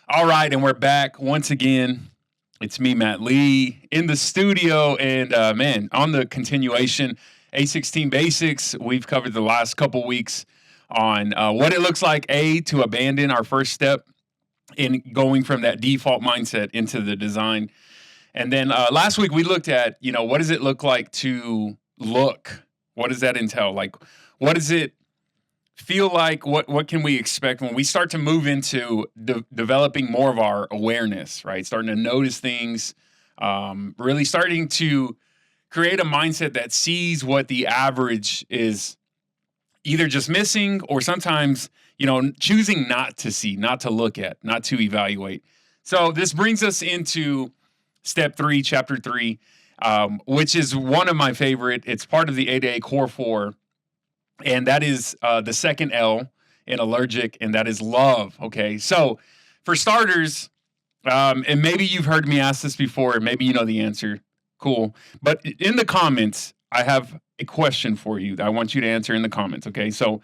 All right, and we're back once again. It's me, Matt Lee, in the studio, and man, on the continuation, A16 Basics. We've covered the last couple weeks on what it looks like, to abandon our first step in going from that default mindset into the design. And then last week we looked at, what does it look like to look? What does that entail? Like, what does it feel like? What can we expect when we start to move into developing more of our awareness, right? Starting to notice things, really starting to create a mindset that sees what the average is either just missing or sometimes, choosing not to see, not to look at, not to evaluate. So this brings us into step 3, chapter 3, which is one of my favorite. It's part of the 8A Core 4. And that is the second L in Allergic, and that is love. Okay, so for starters, and maybe you've heard me ask this before, and maybe you know the answer. Cool. But in the comments, I have a question for you that I want you to answer in the comments. Okay, so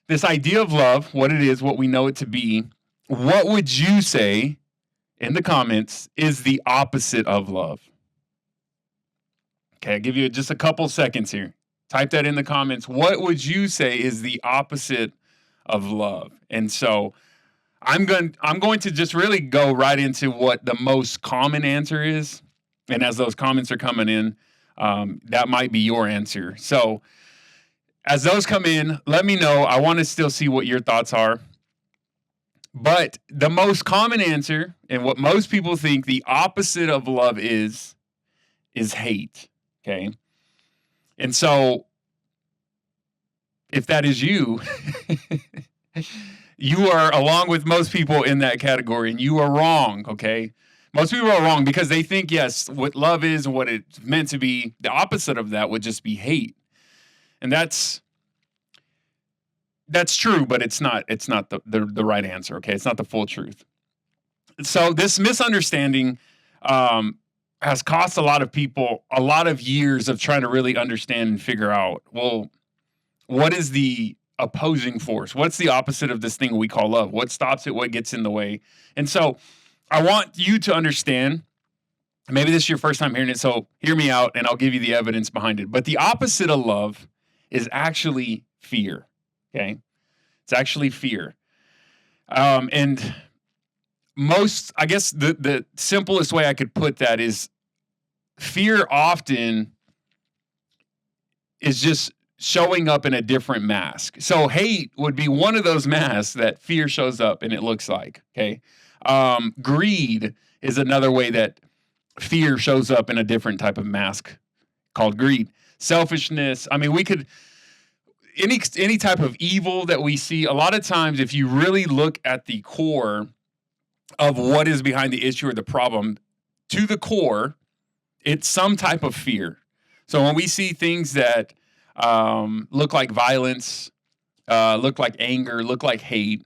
this idea of love, what it is, what we know it to be, what would you say in the comments is the opposite of love? Okay, I'll give you just a couple seconds here. Type that in the comments. What would you say is the opposite of love? And so I'm going to just really go right into what the most common answer is. And as those comments are coming in, that might be your answer. So as those come in, let me know. I want to still see what your thoughts are. But the most common answer and what most people think the opposite of love is hate. Okay. And so, if that is you, you are along with most people in that category, and you are wrong, okay? Most people are wrong because they think, yes, what love is and what it's meant to be, the opposite of that would just be hate. And that's true, but it's not the right answer, okay? It's not the full truth. So this misunderstanding has cost a lot of people a lot of years of trying to really understand and figure out, well, what is the opposing force? What's the opposite of this thing we call love? What stops it? What gets in the way? And so I want you to understand, maybe this is your first time hearing it, so hear me out and I'll give you the evidence behind it. But the opposite of love is actually fear, okay? It's actually fear. And I guess the simplest way I could put that is fear often is just showing up in a different mask. So hate would be one of those masks that fear shows up and it looks like, okay? Greed is another way that fear shows up in a different type of mask called greed. Selfishness, I mean, we could, any type of evil that we see, a lot of times if you really look at the core of what is behind the issue or the problem, to the core, it's some type of fear. So when we see things that look like violence, look like anger, look like hate,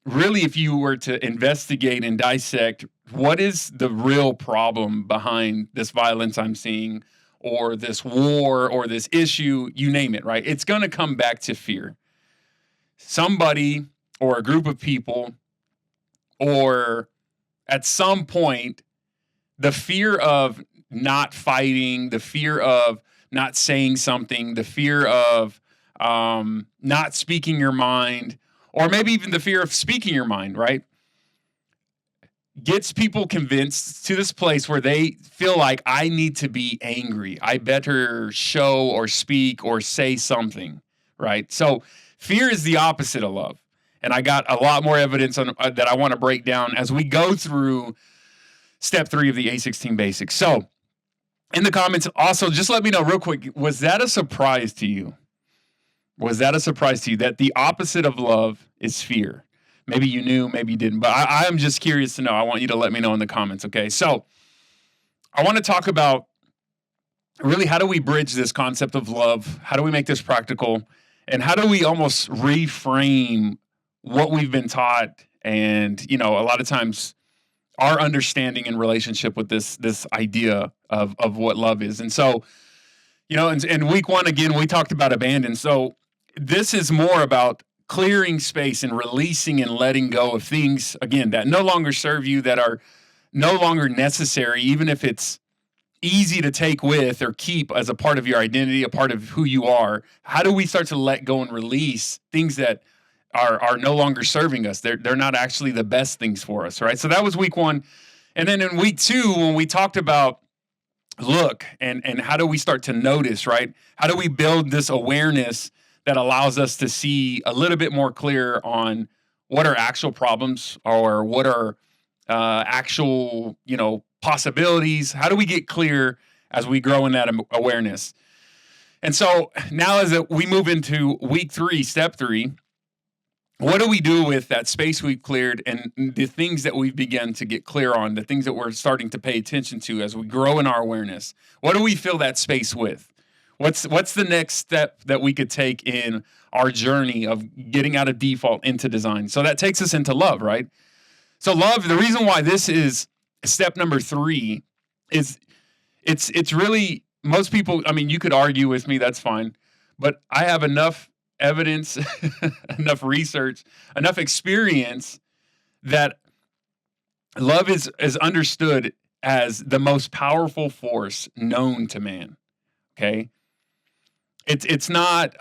really if you were to investigate and dissect what is the real problem behind this violence I'm seeing or this war or this issue, you name it, right? It's going to come back to fear. Somebody or a group of people or at some point, the fear of not fighting, the fear of not saying something, the fear of not speaking your mind, or maybe even the fear of speaking your mind, right? Gets people convinced to this place where they feel like I need to be angry. I better show or speak or say something, right? So fear is the opposite of love. And I got a lot more evidence on, that I want to break down as we go through step 3 of the A16 Basics. So in the comments, also, just let me know real quick, was that a surprise to you? Was that a surprise to you that the opposite of love is fear? Maybe you knew, maybe you didn't, but I am just curious to know. I want you to let me know in the comments, okay? So I want to talk about really how do we bridge this concept of love? How do we make this practical? And how do we almost reframe what we've been taught and, a lot of times our understanding in relationship with this idea of what love is. And so, in week 1, again, we talked about abandon. So this is more about clearing space and releasing and letting go of things, again, that no longer serve you, that are no longer necessary, even if it's easy to take with or keep as a part of your identity, a part of who you are. How do we start to let go and release things that are no longer serving us? They're not actually the best things for us, right? So that was week 1. And then in week 2, when we talked about look and how do we start to notice, right? How do we build this awareness that allows us to see a little bit more clear on what are actual problems or what are actual, possibilities? How do we get clear as we grow in that awareness? And so now as we move into week 3, step 3, what do we do with that space we've cleared and the things that we've begun to get clear on, the things that we're starting to pay attention to as we grow in our awareness? What do we fill that space with? What's the next step that we could take in our journey of getting out of default into design? So that takes us into love, right? So love, the reason why this is step number 3 is it's really, most people, I mean, you could argue with me, that's fine, but I have enough evidence, enough research, enough experience that love is understood as the most powerful force known to man. Okay. It's not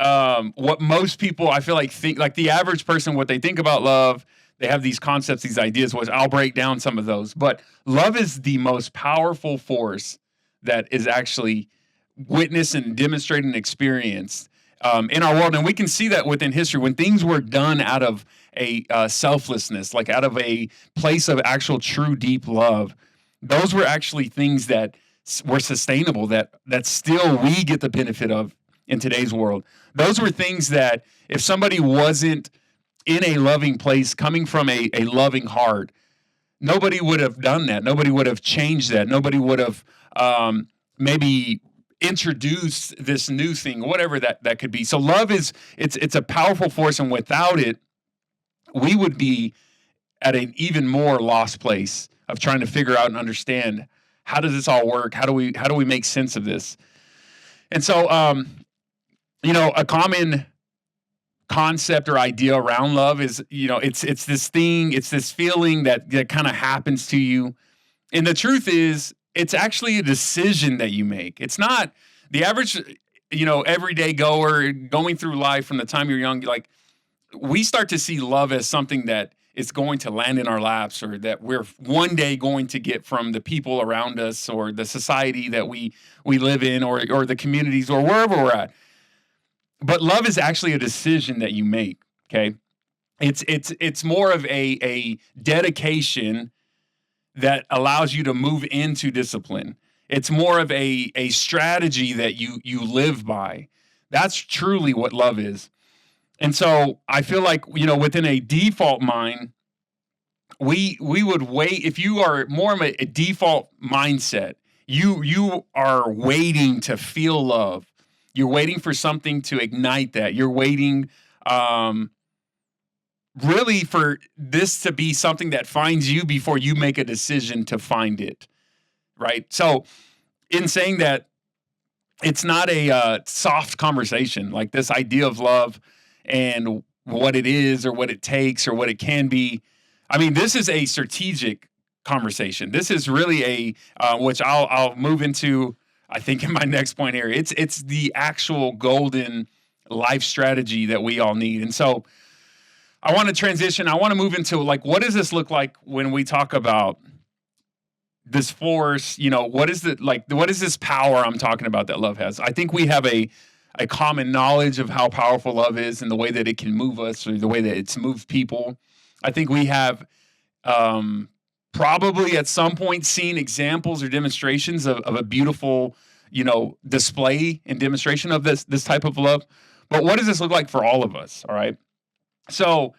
what most people, I feel like, think, like the average person, what they think about love, they have these concepts, these ideas, which I'll break down some of those. But love is the most powerful force that is actually witnessed and demonstrated and experienced in our world. And we can see that within history when things were done out of a selflessness, like out of a place of actual true deep love. Those were actually things that were sustainable, that still we get the benefit of in today's world. Those were things that if somebody wasn't in a loving place, coming from a loving heart, nobody would have done that. Nobody would have changed that. Nobody would have maybe introduced this new thing, whatever that could be. So love it's a powerful force, and without it, we would be at an even more lost place of trying to figure out and understand, how does this all work? How do we make sense of this? And so, a common concept or idea around love is, it's this thing, it's this feeling that kind of happens to you. And the truth is, it's actually a decision that you make. It's not the average, everyday goer going through life from the time you're young. Like, we start to see love as something that is going to land in our laps, or that we're one day going to get from the people around us, or the society that we live in, or the communities, or wherever we're at. But love is actually a decision that you make. Okay, it's more of a dedication that allows you to move into discipline. It's more of a strategy that you live by. That's truly what love is. And so I feel like, within a default mind, we would wait. If you are more of a default mindset, you are waiting to feel love. You're waiting for something to ignite that. You're waiting really for this to be something that finds you before you make a decision to find it, right? So in saying that, it's not a soft conversation, like this idea of love and what it is or what it takes or what it can be. I mean, this is a strategic conversation. This is really which I'll move into, I think, in my next point here. It's the actual golden life strategy that we all need. And so I want to transition. I want to move into, like, what does this look like when we talk about this force? What is this power I'm talking about that love has? I think we have a common knowledge of how powerful love is and the way that it can move us, or the way that it's moved people. I think we have probably at some point seen examples or demonstrations of a beautiful, display and demonstration of this type of love. But what does this look like for all of us? All right. So,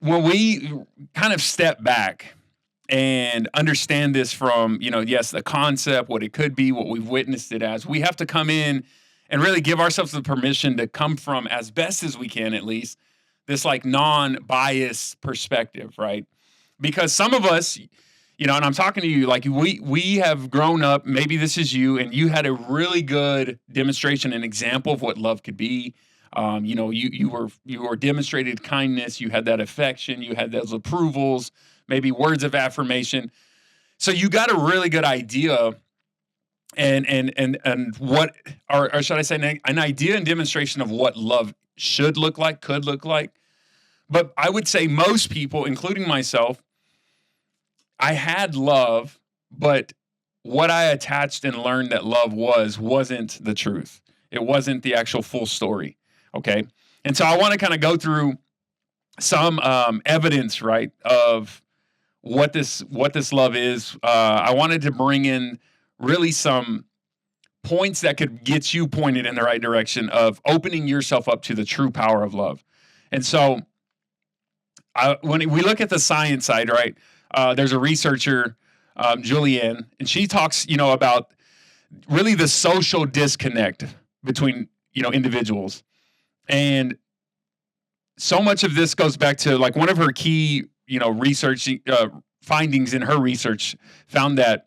when we kind of step back and understand this from, yes, the concept, what it could be, what we've witnessed it as, we have to come in and really give ourselves the permission to come from, as best as we can, at least, this like non-biased perspective, right? Because some of us, and I'm talking to you, like we have grown up, maybe this is you, and you had a really good demonstration and example of what love could be. You were demonstrated kindness. You had that affection. You had those approvals, maybe words of affirmation. So you got a really good idea and what, or should I say, an idea and demonstration of what love should look like, could look like. But I would say most people, including myself, I had love, but what I attached and learned that love wasn't the truth. It wasn't the actual full story. Okay. And so I want to kind of go through some evidence, right, of what this love is. I wanted to bring in really some points that could get you pointed in the right direction of opening yourself up to the true power of love. And so when we look at the science side, right, there's a researcher, Julianne, and she talks, about really the social disconnect between, individuals. And so much of this goes back to like one of her key, research findings in her research found that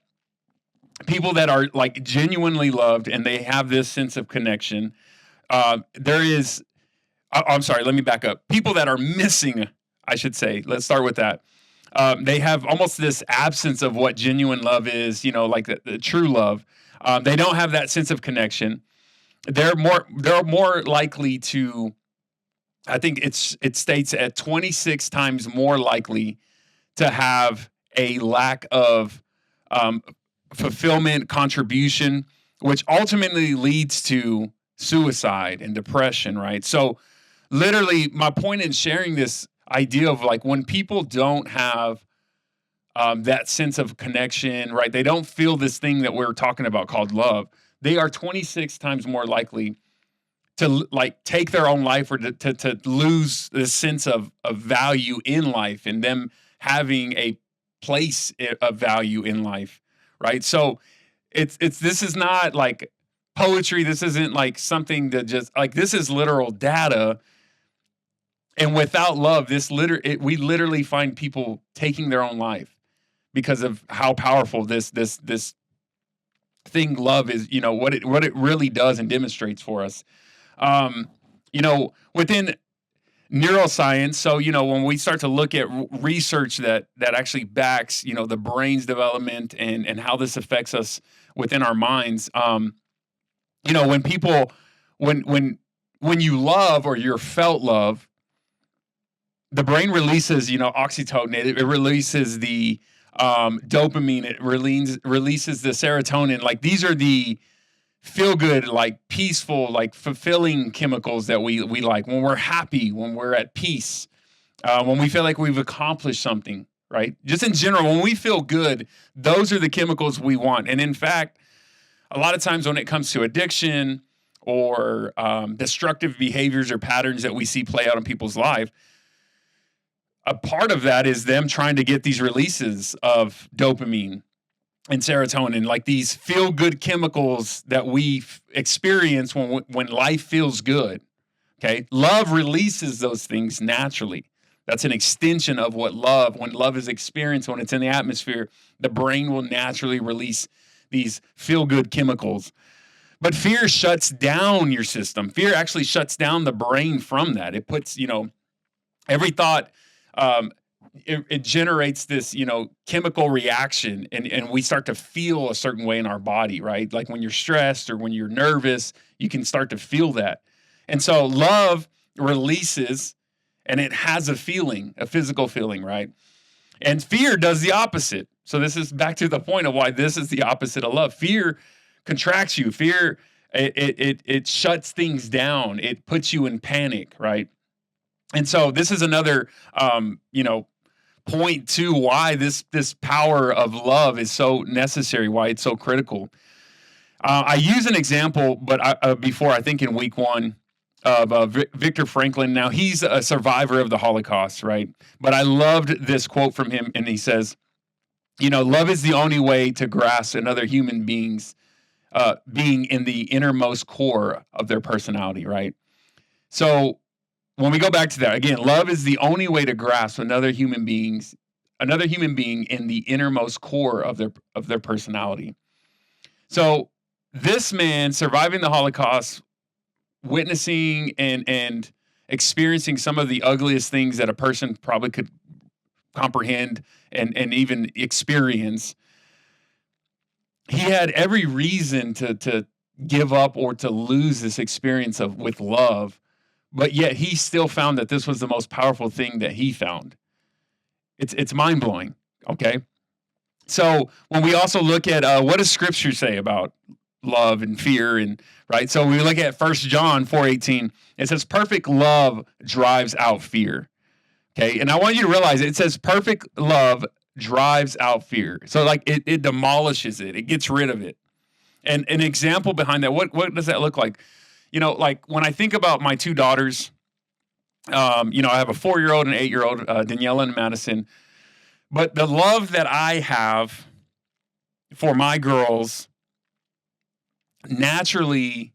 people that are like genuinely loved and they have this sense of connection, I'm sorry, let me back up. People that are missing, I should say, let's start with that. They have almost this absence of what genuine love is, like the true love. They don't have that sense of connection. They're more likely to, I think it states at 26 times more likely to have a lack of fulfillment, contribution, which ultimately leads to suicide and depression, right? So literally my point in sharing this idea of like when people don't have that sense of connection, right? They don't feel this thing that we're talking about called love. They are 26 times more likely to like take their own life or to lose the sense of value in life and them having a place of value in life, right? So this is not like poetry. This isn't like something that just like, this is literal data. And without love, we literally find people taking their own life because of how powerful this thing love is, what it really does and demonstrates for us. Within neuroscience, so when we start to look at research that actually backs, the brain's development and how this affects us within our minds, when people when you love or you're felt love, the brain releases, oxytocin. It releases the dopamine. It releases the serotonin. Like these are the feel good, like peaceful, like fulfilling chemicals that we like when we're happy, when we're at peace, when we feel like we've accomplished something, right? Just in general, when we feel good, those are the chemicals we want. And in fact, a lot of times when it comes to addiction or destructive behaviors or patterns that we see play out in people's life, a part of that is them trying to get these releases of dopamine and serotonin, like these feel-good chemicals that we experience when life feels good. Okay, love releases those things naturally. That's an extension of when love is experienced, when it's in the atmosphere, the brain will naturally release these feel-good chemicals. But fear shuts down your system. Fear actually shuts down the brain from that. It puts, every thought, it generates this, chemical reaction and we start to feel a certain way in our body, right? Like when you're stressed or when you're nervous, you can start to feel that. And so love releases and it has a feeling, a physical feeling, right? And fear does the opposite. So this is back to the point of why this is the opposite of love. Fear contracts you. Fear, it shuts things down. It puts you in panic, right? And so this is another, point to why this power of love is so necessary, why it's so critical. I use an example, but before, I think in week one of Viktor Franklin. Now, he's a survivor of the Holocaust, right? But I loved this quote from him, and he says, love is the only way to grasp another human being's being in the innermost core of their personality, right? So when we go back to that, again, love is the only way to grasp another human being in the innermost core of their personality. So this man surviving the Holocaust witnessing and experiencing some of the ugliest things that a person probably could comprehend and even experience, he had every reason to give up or to lose this experience of with love, but yet he still found that this was the most powerful thing that he found. It's mind blowing. Okay, so when we also look at what does Scripture say about love and fear, and right, so we look at 1 John 4:18. It says, "Perfect love drives out fear." Okay, and I want you to realize it says perfect love drives out fear. So like it demolishes it, it gets rid of it. And an example behind that, what does that look like? Like when I think about my two daughters, I have a 4-year-old and an 8-year-old, Daniela and Madison. But the love that I have for my girls naturally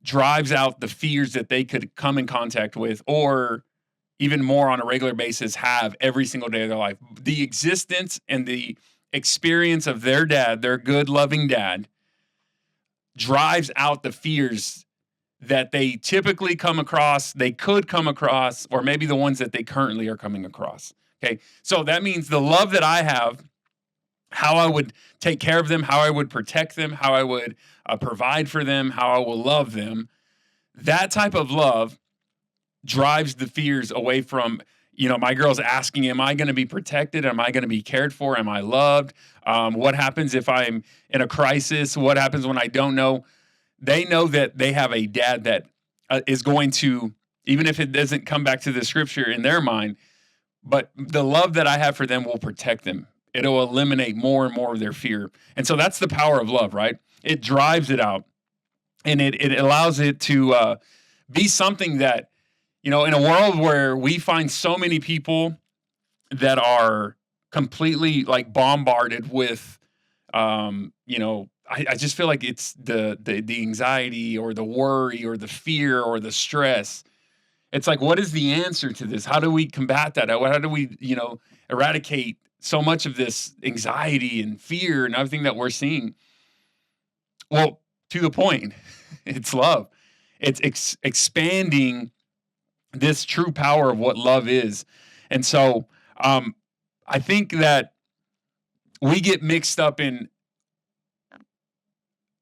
drives out the fears that they could come in contact with, or even more on a regular basis have every single day of their life. The existence and the experience of their dad, their good, loving dad, drives out the fears that they typically come across, they could come across, or maybe the ones that they currently are coming across. Okay, so that means the love that I have, how I would take care of them, how I would protect them, how I would provide for them, how I will love them, that type of love drives the fears away from, my girls asking, am I going to be protected? Am I going to be cared for? Am I loved? What happens if I'm in a crisis? What happens when I don't know? They know that they have a dad that is going to, even if it doesn't come back to the Scripture in their mind, but the love that I have for them will protect them. It'll eliminate more and more of their fear. And so that's the power of love, right? It drives it out, and it allows it to be something that, in a world where we find so many people that are completely like bombarded with, I just feel like it's the anxiety or the worry or the fear or the stress. It's like, what is the answer to this? How do we combat that? How do we, eradicate so much of this anxiety and fear and everything that we're seeing? Well, to the point, it's love. It's expanding this true power of what love is. And so I think that we get mixed up in,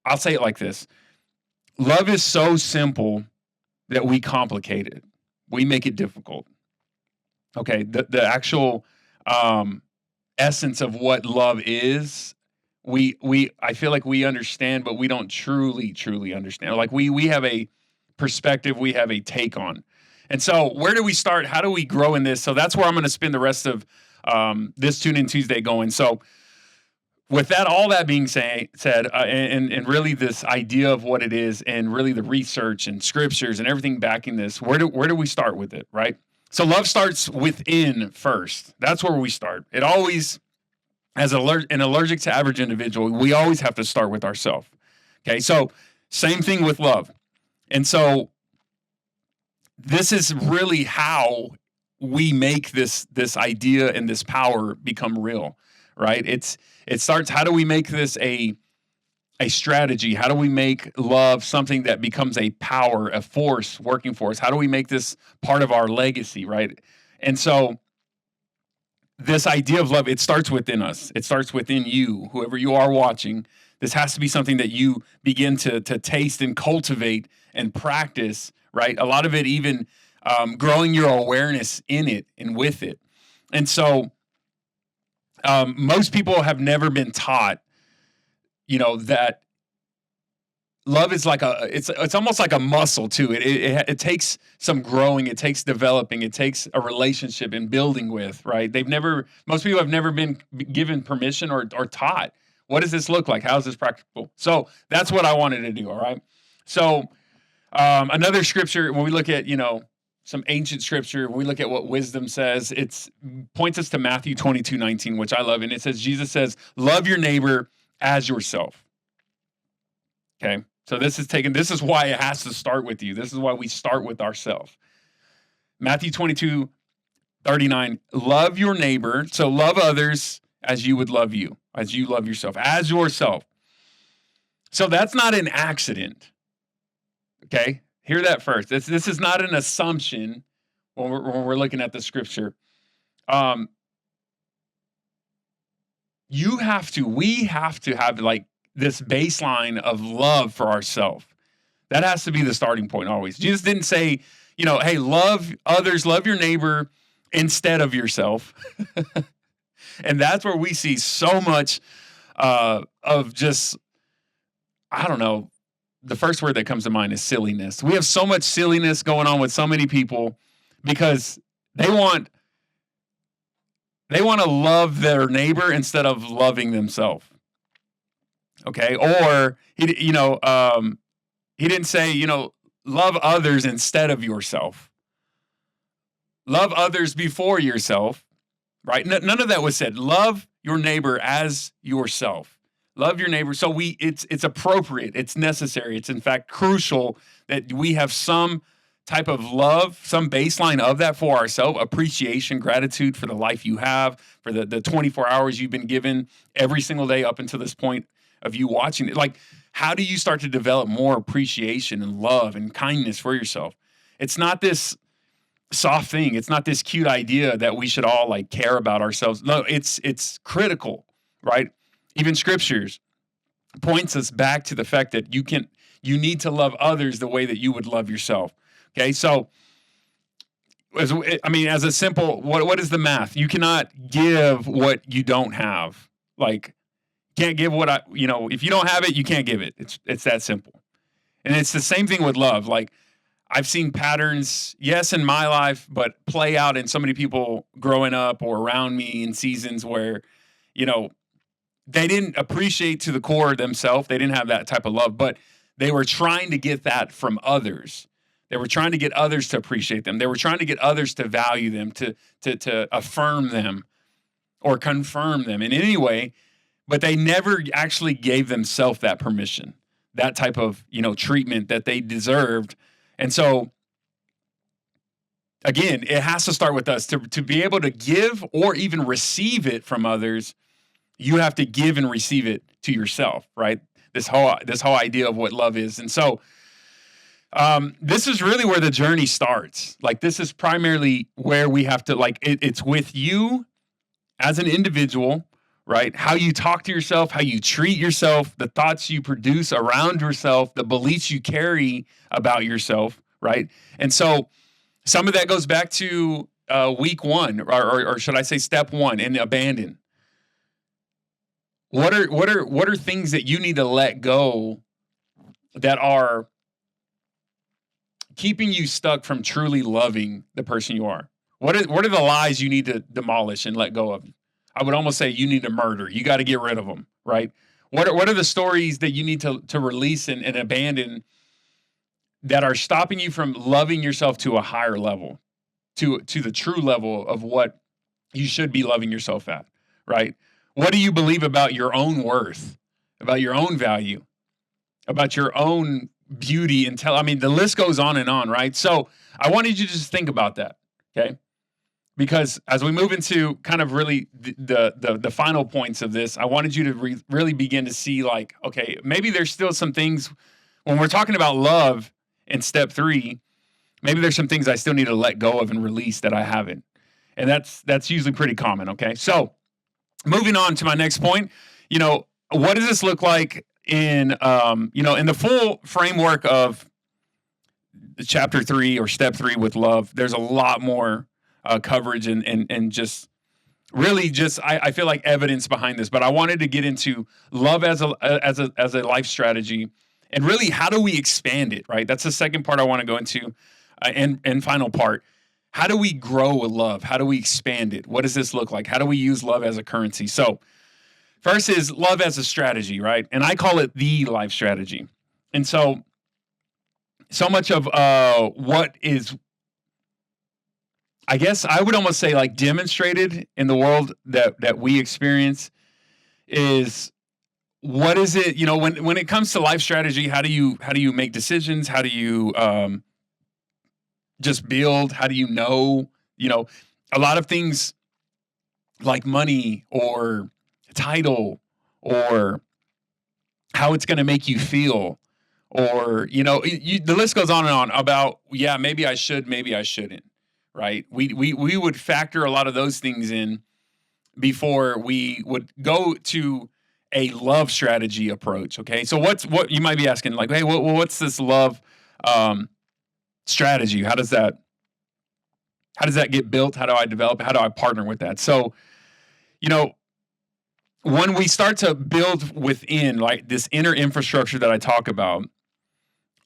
I'll say it like this. Love is so simple that we complicate it. We make it difficult. Okay, the actual essence of what love is, I feel like we understand, but we don't truly understand. Like we have a perspective, we have a take on. And so where do we start? How do we grow in this? So that's where I'm going to spend the rest of this Tune In Tuesday going. So with that, all that being said, and really this idea of what it is, and really the research and scriptures and everything backing this, where do we start with it, right? So love starts within first. That's where we start. It always, as an allergic to average individual, we always have to start with ourselves. Okay, so same thing with love. And so this is really how we make this idea and this power become real, right? It starts, how do we make this a strategy? How do we make love something that becomes a power, a force working for us? How do we make this part of our legacy, right? And so this idea of love, it starts within us. It starts within you, whoever you are watching. This has to be something that you begin to taste and cultivate and practice, right? A lot of it even growing your awareness in it and with it. And so most people have never been taught, that love is like it's almost like a muscle too. It takes some growing, it takes developing, it takes a relationship and building with, right? Most people have never been given permission or taught, what does this look like? How is this practical? So that's what I wanted to do. All right. So another scripture, when we look at, some ancient scripture, when we look at what wisdom says, it points us to Matthew 22:19, which I love. And it says, Jesus says, love your neighbor as yourself. Okay. So this is why it has to start with you. This is why we start with ourselves. Matthew 22:39, love your neighbor. So love others as you would love you, as you love yourself, as yourself. So that's not an accident. Okay. Hear that first. This is not an assumption when we're looking at the scripture. Um, we have to have like this baseline of love for ourselves. That has to be the starting point always. Jesus didn't say, hey, love others, love your neighbor instead of yourself. And that's where we see so much of just, I don't know, the first word that comes to mind is silliness. We have so much silliness going on with so many people because they want to love their neighbor instead of loving themselves. Okay? Or he didn't say, love others instead of yourself. Love others before yourself, right? None of that was said. Love your neighbor as yourself. Love your neighbor. So it's appropriate. It's necessary. It's in fact crucial that we have some type of love, some baseline of that for ourselves, appreciation, gratitude for the life you have, for the 24 hours you've been given every single day up until this point of you watching it. Like, how do you start to develop more appreciation and love and kindness for yourself? It's not this soft thing. It's not this cute idea that we should all like care about ourselves. No, it's critical, right? Even scriptures points us back to the fact that you need to love others the way that you would love yourself. Okay, so as a simple, what is the math? You cannot give what you don't have. Like, can't give what if you don't have it, you can't give it. It's that simple. And it's the same thing with love. Like, I've seen patterns, yes, in my life, but play out in so many people growing up or around me in seasons where, they didn't appreciate to the core themselves. They didn't have that type of love, but they were trying to get that from others. They were trying to get others to appreciate them. They were trying to get others to value them, to affirm them or confirm them in any way, but they never actually gave themselves that permission, that type of, treatment that they deserved. And so, again, it has to start with us to be able to give or even receive it from others. You have to give and receive it to yourself, right? This whole idea of what love is. And so this is really where the journey starts. Like, this is primarily where we have to, like, it's with you as an individual, right? How you talk to yourself, how you treat yourself, the thoughts you produce around yourself, the beliefs you carry about yourself, right? And so some of that goes back to week one, or should I say step one, and abandon. What are things that you need to let go that are keeping you stuck from truly loving the person you are? What are the lies you need to demolish and let go of? I would almost say you need to murder. You got to get rid of them, right? What are the stories that you need to release and abandon that are stopping you from loving yourself to a higher level, to the true level of what you should be loving yourself at, right? What do you believe about your own worth, about your own value, about your own beauty and the list goes on, right? So I wanted you to just think about that, okay? Because as we move into kind of really the final points of this, I wanted you to really begin to see, like, okay, maybe there's still some things when we're talking about love in step 3, maybe there's some things I still need to let go of and release that I haven't. And that's usually pretty common, okay? So moving on to my next point, what does this look like in the full framework of chapter 3 or step 3 with love? There's a lot more coverage and just really just I feel like evidence behind this, but I wanted to get into love as a life strategy, and really how do we expand it, right? That's the second part I want to go into, and final part. How do we grow with love? How do we expand it? What does this look like? How do we use love as a currency? So first is love as a strategy, right? And I call it the life strategy. And so much of what is, I guess I would almost say, like, demonstrated in the world that we experience is, what is it, when it comes to life strategy, how do you make decisions? How do you just build? How do you know, a lot of things like money or title or how it's going to make you feel or the list goes on and on about, yeah, maybe I should, maybe I shouldn't, right? We would factor a lot of those things in before we would go to a love strategy approach. Okay, so what you might be asking, like, hey, what's this love strategy? How does that get built? How do I develop? How do I partner with that? So, when we start to build within, like, this inner infrastructure that I talk about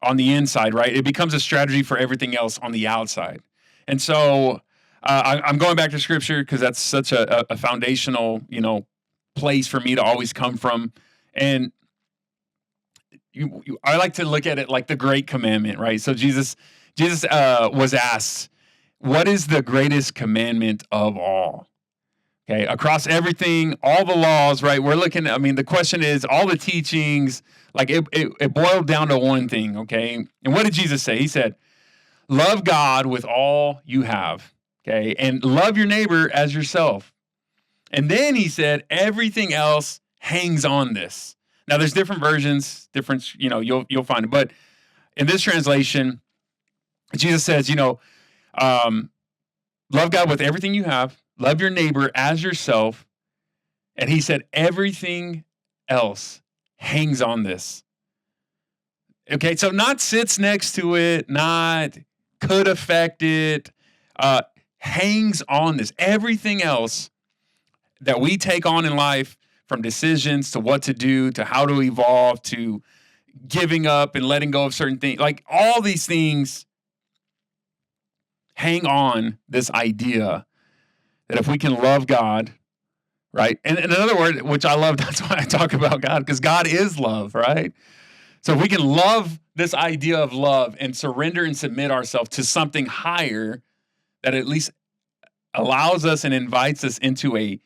on the inside, right, it becomes a strategy for everything else on the outside. And so I'm going back to scripture because that's such a foundational, place for me to always come from. And I like to look at it like the great commandment, right? So Jesus was asked, what is the greatest commandment of all? Okay, across everything, all the laws, right? We're looking at, the question is, all the teachings, like it boiled down to one thing, okay? And what did Jesus say? He said, love God with all you have, okay? And love your neighbor as yourself. And then he said, everything else hangs on this. Now, there's different versions, you'll find it. But in this translation, Jesus says, love God with everything you have, love your neighbor as yourself. And he said, everything else hangs on this. Okay, so not sits next to it, not could affect it, hangs on this. Everything else that we take on in life, from decisions to what to do, to how to evolve, to giving up and letting go of certain things, like all these things hang on this idea that if we can love God, right? And in another word, which I love, that's why I talk about God, because God is love, right? So if we can love this idea of love and surrender and submit ourselves to something higher that at least allows us and invites us into a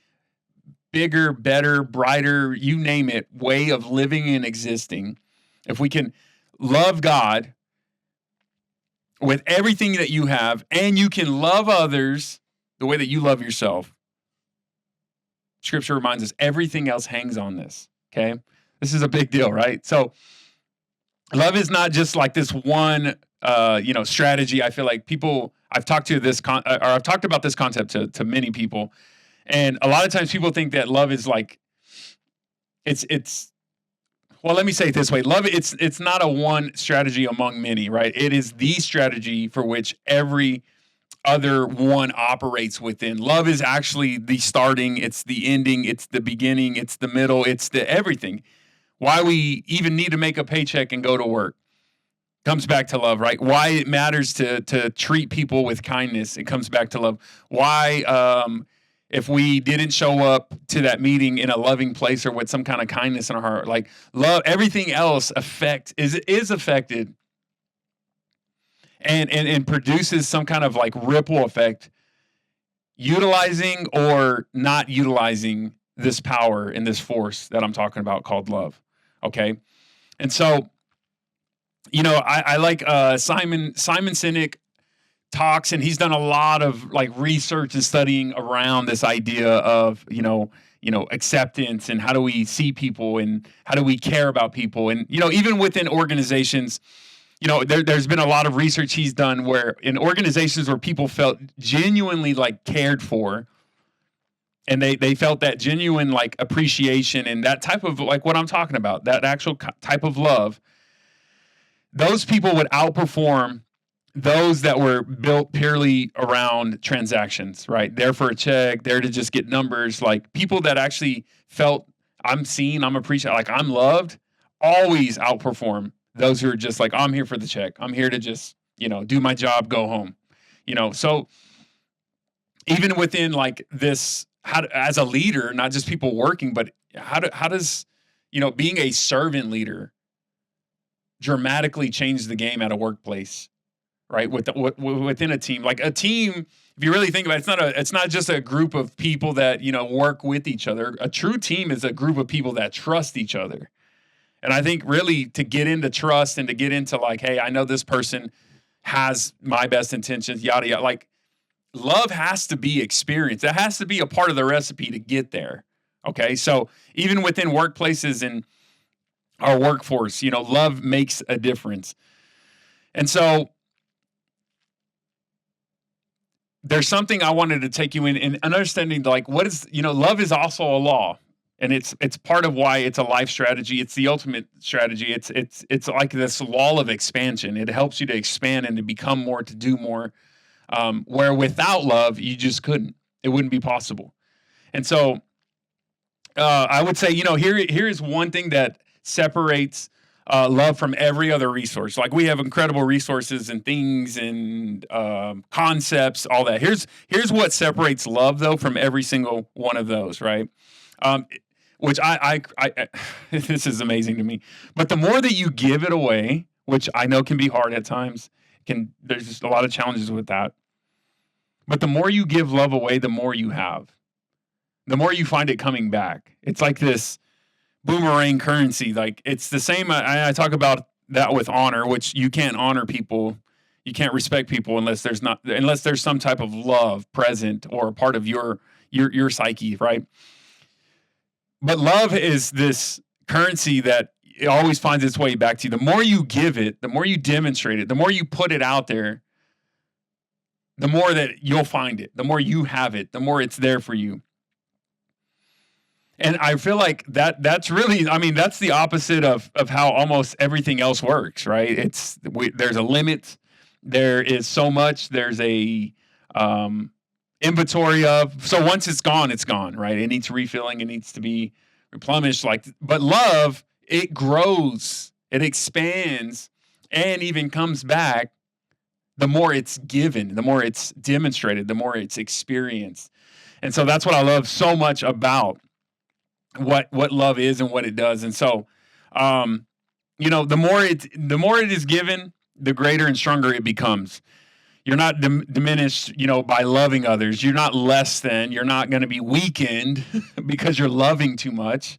bigger, better, brighter, you name it, way of living and existing. If we can love God with everything that you have, and you can love others the way that you love yourself, Scripture reminds us everything else hangs on this, okay? This is a big deal, right? So love is not just like this one, strategy. I feel like I've talked about this concept to many people. And a lot of times people think that love is like, well, let me say it this way. Love, it's not a one strategy among many, right? It is the strategy for which every other one operates within. Love is actually the starting, it's the ending, it's the beginning, it's the middle, it's the everything. Why we even need to make a paycheck and go to work comes back to love, right? Why it matters to treat people with kindness, it comes back to love. Why, if we didn't show up to that meeting in a loving place or with some kind of kindness in our heart, like love, everything else is affected and produces some kind of like ripple effect, utilizing or not utilizing this power and this force that I'm talking about called love. Okay. And so, I like Simon Sinek talks, and he's done a lot of like research and studying around this idea of, acceptance, and how do we see people and how do we care about people. And, even within organizations, there's been a lot of research he's done where in organizations where people felt genuinely like cared for, and they felt that genuine like appreciation and that type of like what I'm talking about, that actual type of love, those people would outperform those that were built purely around transactions, right? There for a check, there to just get numbers. Like people that actually felt I'm seen, I'm appreciated, like I'm loved, always outperform those who are just like, I'm here for the check. I'm here to just, do my job, go home. So even within like this, as a leader, not just people working, but how does, being a servant leader dramatically change the game at a workplace, right? Within a team, like a team, if you really think about it, it's not just a group of people that, work with each other. A true team is a group of people that trust each other. And I think really to get into trust and to get into like, hey, I know this person has my best intentions, yada, yada. Like love has to be experienced. That has to be a part of the recipe to get there. Okay. So even within workplaces and our workforce. Love makes a difference. And so there's something I wanted to take you in understanding, like, what is, love is also a law. And it's part of why it's a life strategy. It's the ultimate strategy. It's like this law of expansion. It helps you to expand and to become more, to do more. Where without love, you just couldn't. It wouldn't be possible. And so I would say, here is one thing that separates love from every other resource. Like, we have incredible resources and things and concepts, all that. Here's what separates love, though, from every single one of those, right? Which I this is amazing to me. But the more that you give it away, which I know can be hard at times, there's just a lot of challenges with that. But the more you give love away, the more you have. The more you find it coming back. It's like this boomerang currency. Like, it's the same. I talk about that with honor, which you can't honor people. You can't respect people unless there's some type of love present or a part of your psyche, right? But love is this currency that it always finds its way back to you. The more you give it, the more you demonstrate it, the more you put it out there, the more that you'll find it, the more you have it, the more it's there for you. And I feel like that's really, that's the opposite of how almost everything else works, right? There's a limit. There is so much. There's a inventory of. So once it's gone, right? It needs refilling. It needs to be replenished. But love, it grows, it expands, and even comes back. The more it's given, the more it's demonstrated, the more it's experienced. And so that's what I love so much about what love is and what it does. And so, the more it is given, the greater and stronger it becomes. You're not diminished, by loving others. You're not less than. You're not going to be weakened because you're loving too much.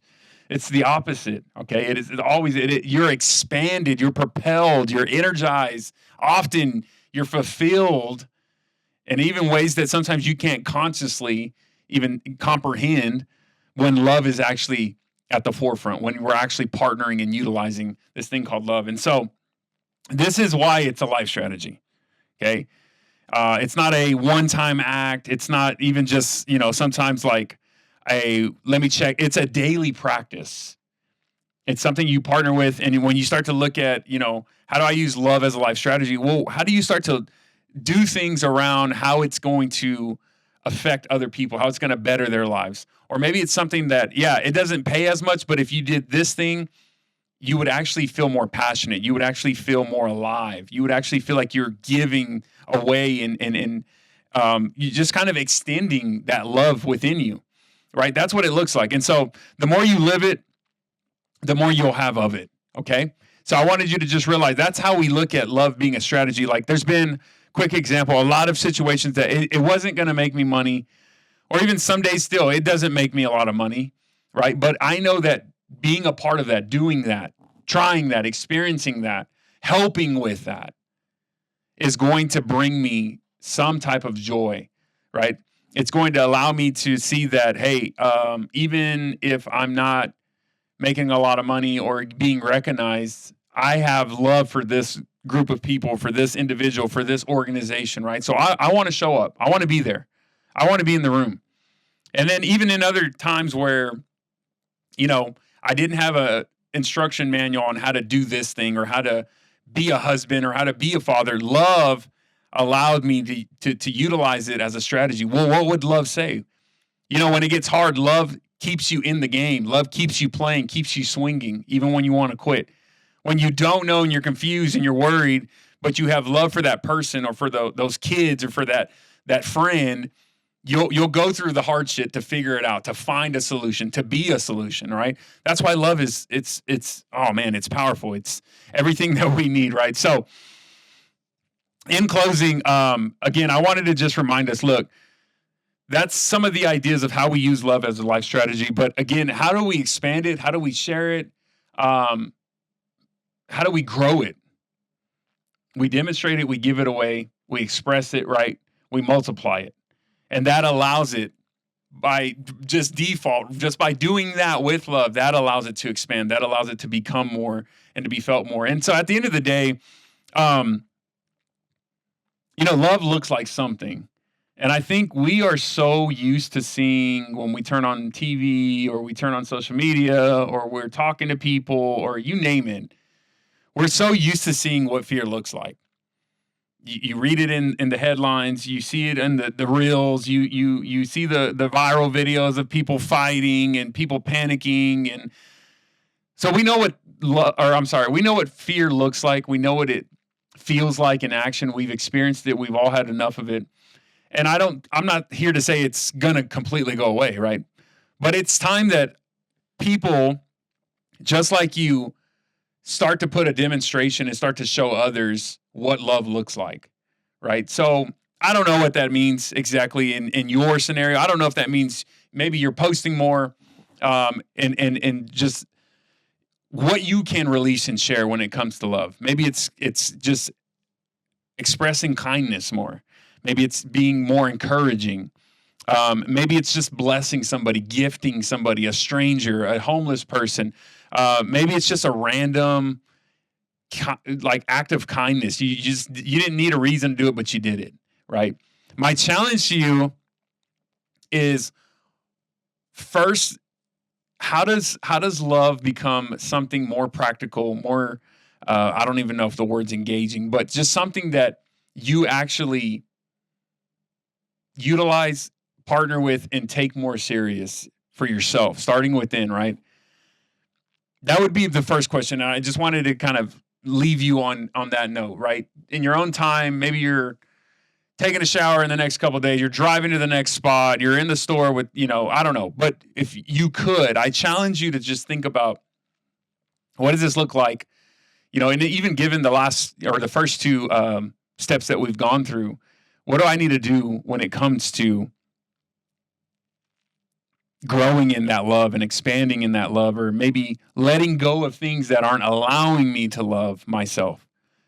It's the opposite. Okay, it's always you're expanded. You're propelled. You're energized. Often you're fulfilled, and even ways that sometimes you can't consciously even comprehend. When love is actually at the forefront, when we're actually partnering and utilizing this thing called love. And so this is why it's a life strategy, okay? It's not a one-time act. It's not even just, sometimes like let me check. It's a daily practice. It's something you partner with. And when you start to look at, how do I use love as a life strategy? Well, how do you start to do things around how it's going to affect other people, how it's going to better their lives? Or maybe it's something that, it doesn't pay as much, but if you did this thing, you would actually feel more passionate. You would actually feel more alive. You would actually feel like you're giving away and you just kind of extending that love within you, right? That's what it looks like. And so the more you live it, the more you'll have of it, okay? So I wanted you to just realize that's how we look at love being a strategy. Like, there's been, quick example, a lot of situations that it wasn't going to make me money. Or even some days still, it doesn't make me a lot of money, right? But I know that being a part of that, doing that, trying that, experiencing that, helping with that is going to bring me some type of joy, right? It's going to allow me to see that, hey, even if I'm not making a lot of money or being recognized, I have love for this group of people, for this individual, for this organization, right? So I want to show up. I want to be there. I want to be in the room. And then even in other times where, I didn't have a instruction manual on how to do this thing or how to be a husband or how to be a father, love allowed me to utilize it as a strategy. Well, what would love say? When it gets hard, love keeps you in the game. Love keeps you playing, keeps you swinging, even when you want to quit. When you don't know and you're confused and you're worried, but you have love for that person or for those kids or for that friend, you'll go through the hard shit to figure it out, to find a solution, to be a solution, right? That's why love it's oh man, it's powerful. It's everything that we need, right? So in closing, again, I wanted to just remind us, look, that's some of the ideas of how we use love as a life strategy. But again, how do we expand it? How do we share it? How do we grow it? We demonstrate it, we give it away, we express it, right? We multiply it. And that allows it by just default, just by doing that with love, that allows it to expand. That allows it to become more and to be felt more. And so at the end of the day, love looks like something. And I think we are so used to seeing when we turn on TV or we turn on social media or we're talking to people or you name it, we're so used to seeing what fear looks like. You read it in the headlines, you see it in the reels, you see the viral videos of people fighting and people panicking. And so we know we know what fear looks like. We know what it feels like in action. We've experienced it. We've all had enough of it. And I'm not here to say it's going to completely go away, right? But it's time that people, just like you, start to put a demonstration and start to show others what love looks like, right? So I don't know what that means exactly in your scenario. I don't know if that means maybe you're posting more and just what you can release and share when it comes to love. Maybe it's just expressing kindness more. Maybe it's being more encouraging. Maybe it's just blessing somebody, gifting somebody, a stranger, a homeless person. Maybe it's just a random act of kindness. You didn't need a reason to do it, but you did it, right? My challenge to you is first, how does love become something more practical, more I don't even know if the word's engaging, but just something that you actually utilize, partner with, and take more serious for yourself, starting within, right? That would be the first question. And I just wanted to kind of leave you on that note, right? In your own time, maybe you're taking a shower in the next couple of days, you're driving to the next spot, you're in the store with, I don't know. But if you could, I challenge you to just think about, what does this look like? And even given the first two steps that we've gone through, what do I need to do when it comes to growing in that love and expanding in that love, or maybe letting go of things that aren't allowing me to love myself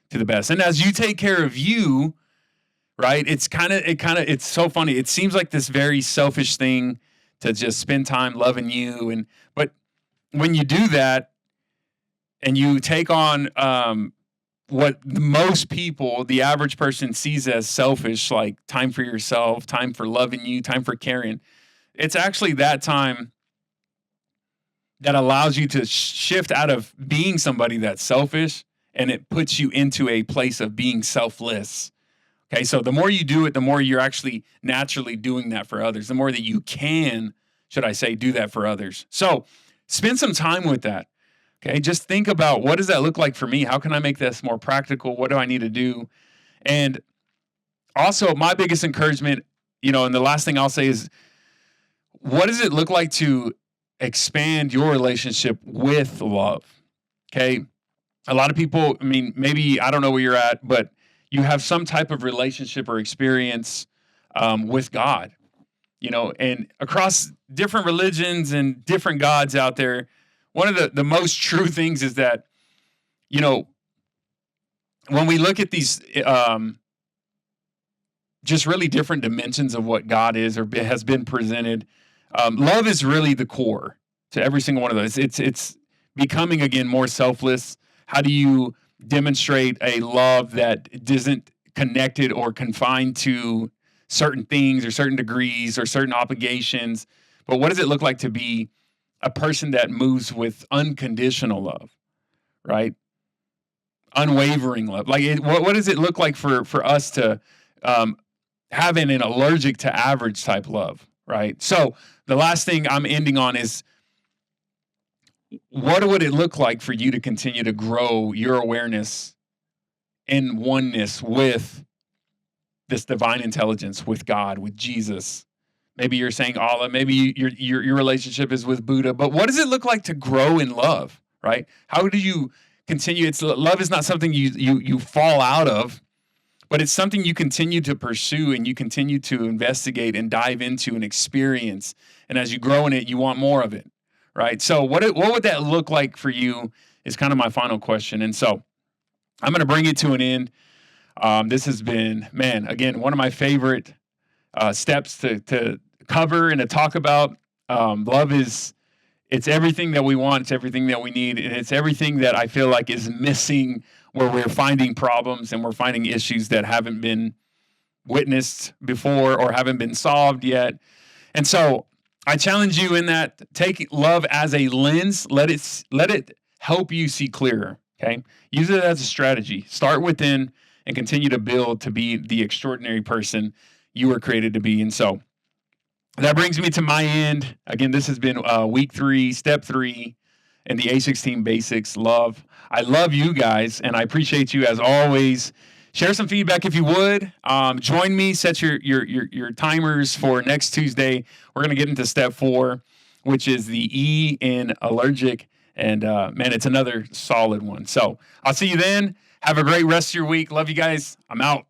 to the best? And as you take care of you, right, it's so funny. It seems like this very selfish thing to just spend time loving you. But when you do that and you take on what most people, the average person, sees as selfish, like time for yourself, time for loving you, time for caring, it's actually that time that allows you to shift out of being somebody that's selfish, and it puts you into a place of being selfless. Okay, so the more you do it, the more you're actually naturally doing that for others, the more that you can, should I say, do that for others. So spend some time with that. Okay, just think about, what does that look like for me? How can I make this more practical? What do I need to do? And also, my biggest encouragement, and the last thing I'll say is, what does it look like to expand your relationship with love? Okay, a lot of people, maybe, I don't know where you're at, but you have some type of relationship or experience with God, and across different religions and different gods out there. One of the most true things is that, when we look at these just really different dimensions of what God is or has been presented, love is really the core to every single one of those. It's becoming, again, more selfless. How do you demonstrate a love that isn't connected or confined to certain things or certain degrees or certain obligations? But what does it look like to be a person that moves with unconditional love, right? Unwavering love. What does it look like for us to have an allergic to average type love, right? So the last thing I'm ending on is, what would it look like for you to continue to grow your awareness and oneness with this divine intelligence, with God, with Jesus? Maybe you're saying Allah, maybe your relationship is with Buddha, but what does it look like to grow in love, right? How do you continue? Love is not something you fall out of, but it's something you continue to pursue and you continue to investigate and dive into and experience. And as you grow in it, you want more of it, right? So what would that look like for you is kind of my final question. And so I'm going to bring it to an end. This has been, man, again, one of my favorite steps to cover and to talk about. Love is, it's everything that we want. It's everything that we need. And it's everything that I feel like is missing, where we're finding problems and we're finding issues that haven't been witnessed before or haven't been solved yet. And so I challenge you in that, take love as a lens. Let it help you see clearer. Okay. Use it as a strategy. Start within and continue to build to be the extraordinary person you were created to be. And so that brings me to my end. Again, this has been week 3, step 3 in the A16 Basics. Love. I love you guys, and I appreciate you as always. Share some feedback if you would. Join me. Set your timers for next Tuesday. We're going to get into step 4, which is the E in Allergic. And man, it's another solid one. So I'll see you then. Have a great rest of your week. Love you guys. I'm out.